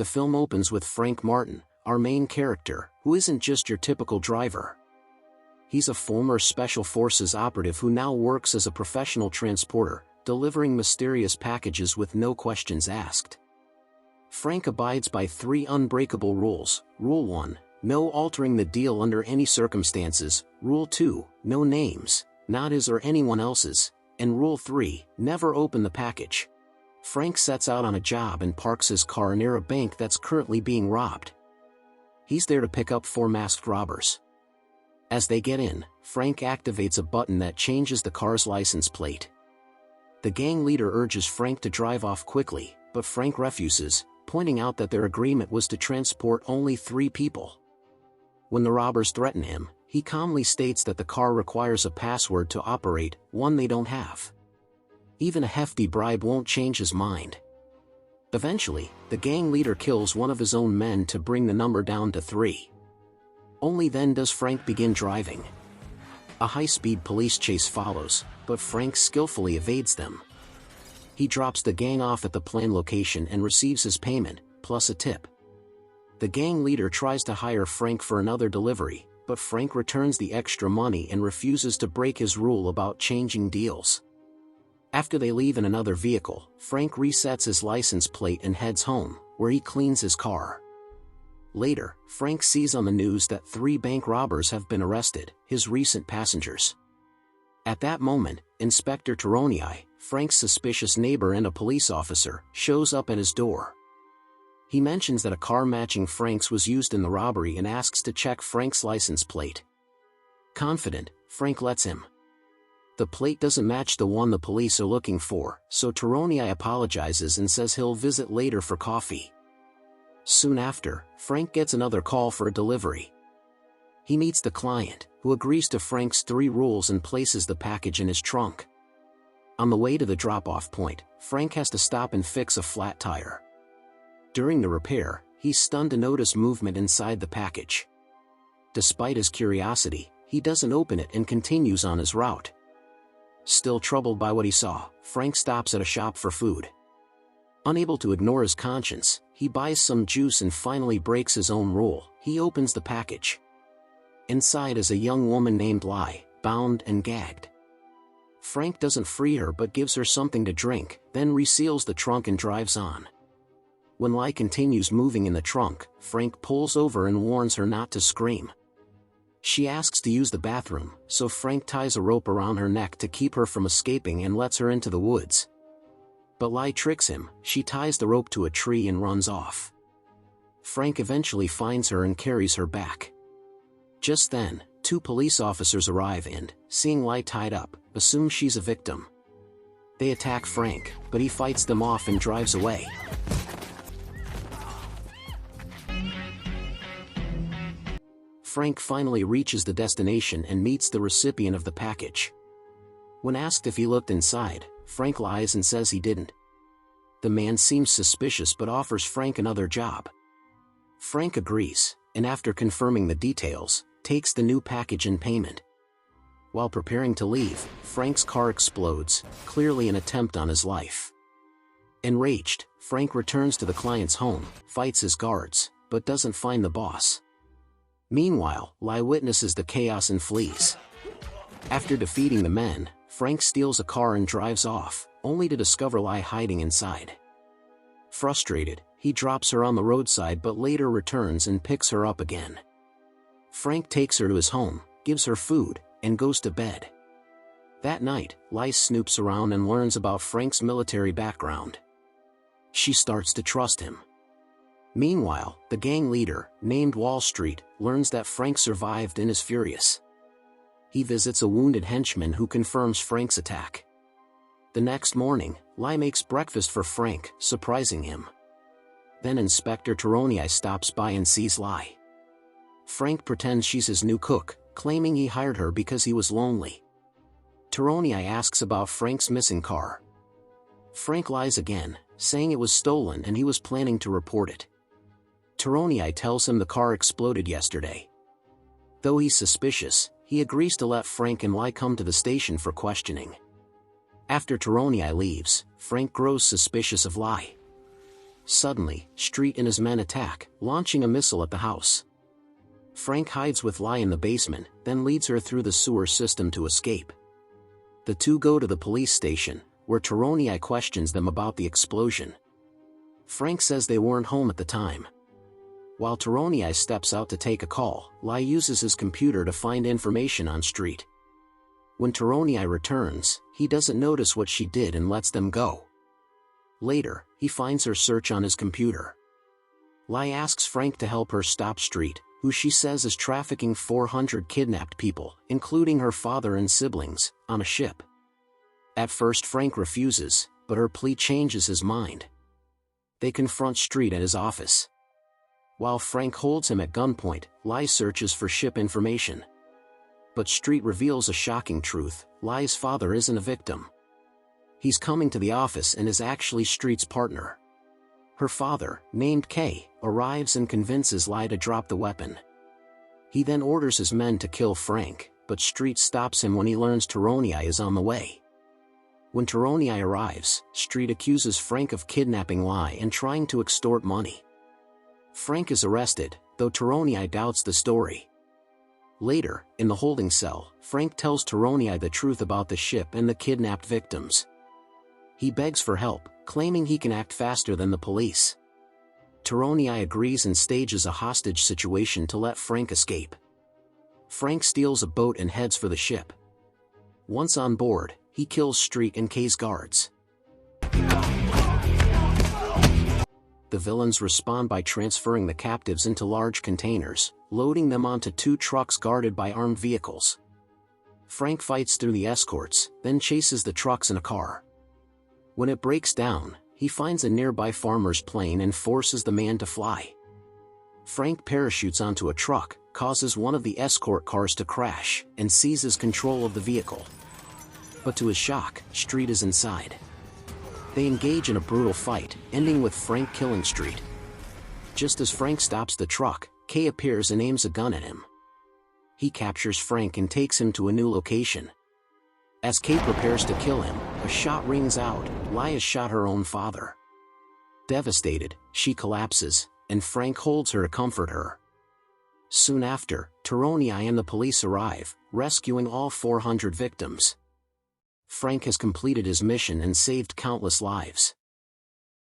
The film opens with Frank Martin, our main character, who isn't just your typical driver. He's a former Special Forces operative who now works as a professional transporter, delivering mysterious packages with no questions asked. Frank abides by 3 unbreakable rules. Rule 1, no altering the deal under any circumstances. Rule 2, no names, not his or anyone else's. And Rule 3, never open the package. Frank sets out on a job and parks his car near a bank that's currently being robbed. He's there to pick up 4 masked robbers. As they get in, Frank activates a button that changes the car's license plate. The gang leader urges Frank to drive off quickly, but Frank refuses, pointing out that their agreement was to transport only 3 people. When the robbers threaten him, he calmly states that the car requires a password to operate, one they don't have. Even a hefty bribe won't change his mind. Eventually, the gang leader kills one of his own men to bring the number down to 3. Only then does Frank begin driving. A high-speed police chase follows, but Frank skillfully evades them. He drops the gang off at the planned location and receives his payment, plus a tip. The gang leader tries to hire Frank for another delivery, but Frank returns the extra money and refuses to break his rule about changing deals. After they leave in another vehicle, Frank resets his license plate and heads home, where he cleans his car. Later, Frank sees on the news that 3 bank robbers have been arrested, his recent passengers. At that moment, Inspector Taronii, Frank's suspicious neighbor and a police officer, shows up at his door. He mentions that a car matching Frank's was used in the robbery and asks to check Frank's license plate. Confident, Frank lets him. The plate doesn't match the one the police are looking for, so Taronii apologizes and says he'll visit later for coffee. Soon after, Frank gets another call for a delivery. He meets the client, who agrees to Frank's 3 rules and places the package in his trunk. On the way to the drop-off point, Frank has to stop and fix a flat tire. During the repair, he's stunned to notice movement inside the package. Despite his curiosity, he doesn't open it and continues on his route. Still troubled by what he saw, Frank stops at a shop for food. Unable to ignore his conscience, he buys some juice and finally breaks his own rule. He opens the package. Inside is a young woman named Lai, bound and gagged. Frank doesn't free her but gives her something to drink, then reseals the trunk and drives on. When Lai continues moving in the trunk, Frank pulls over and warns her not to scream. She asks to use the bathroom, so Frank ties a rope around her neck to keep her from escaping and lets her into the woods. But Lai tricks him. She ties the rope to a tree and runs off. Frank eventually finds her and carries her back. Just then, 2 police officers arrive and, seeing Lai tied up, assume she's a victim. They attack Frank, but he fights them off and drives away. Frank finally reaches the destination and meets the recipient of the package. When asked if he looked inside, Frank lies and says he didn't. The man seems suspicious but offers Frank another job. Frank agrees, and after confirming the details, takes the new package in payment. While preparing to leave, Frank's car explodes, clearly an attempt on his life. Enraged, Frank returns to the client's home, fights his guards, but doesn't find the boss. Meanwhile, Lai witnesses the chaos and flees. After defeating the men, Frank steals a car and drives off, only to discover Lai hiding inside. Frustrated, he drops her on the roadside but later returns and picks her up again. Frank takes her to his home, gives her food, and goes to bed. That night, Lai snoops around and learns about Frank's military background. She starts to trust him. Meanwhile, the gang leader, named Wall Street, learns that Frank survived and is furious. He visits a wounded henchman who confirms Frank's attack. The next morning, Lai makes breakfast for Frank, surprising him. Then Inspector Taronii stops by and sees Lai. Frank pretends she's his new cook, claiming he hired her because he was lonely. Taronii asks about Frank's missing car. Frank lies again, saying it was stolen and he was planning to report it. Taronii tells him the car exploded yesterday. Though he's suspicious, he agrees to let Frank and Lai come to the station for questioning. After Taronii leaves, Frank grows suspicious of Lai. Suddenly, Street and his men attack, launching a missile at the house. Frank hides with Lai in the basement, then leads her through the sewer system to escape. The two go to the police station, where Taronii questions them about the explosion. Frank says they weren't home at the time. While Taronii steps out to take a call, Lai uses his computer to find information on Street. When Taronii returns, he doesn't notice what she did and lets them go. Later, he finds her search on his computer. Lai asks Frank to help her stop Street, who she says is trafficking 400 kidnapped people, including her father and siblings, on a ship. At first Frank refuses, but her plea changes his mind. They confront Street at his office. While Frank holds him at gunpoint, Lai searches for ship information. But Street reveals a shocking truth: Lai's father isn't a victim. He's coming to the office and is actually Street's partner. Her father, named Kay, arrives and convinces Lai to drop the weapon. He then orders his men to kill Frank, but Street stops him when he learns Taronii is on the way. When Taronii arrives, Street accuses Frank of kidnapping Lai and trying to extort money. Frank is arrested, though Taronii doubts the story. Later, in the holding cell, Frank tells Taronii the truth about the ship and the kidnapped victims. He begs for help, claiming he can act faster than the police. Taronii agrees and stages a hostage situation to let Frank escape. Frank steals a boat and heads for the ship. Once on board, he kills Street and Kay's guards. The villains respond by transferring the captives into large containers, loading them onto 2 trucks guarded by armed vehicles. Frank fights through the escorts, then chases the trucks in a car. When it breaks down, he finds a nearby farmer's plane and forces the man to fly. Frank parachutes onto a truck, causes one of the escort cars to crash, and seizes control of the vehicle. But to his shock, Street is inside. They engage in a brutal fight, ending with Frank killing Street. Just as Frank stops the truck, Kay appears and aims a gun at him. He captures Frank and takes him to a new location. As Kay prepares to kill him, a shot rings out. Lai has shot her own father. Devastated, she collapses, and Frank holds her to comfort her. Soon after, Taronii and the police arrive, rescuing all 400 victims. Frank has completed his mission and saved countless lives.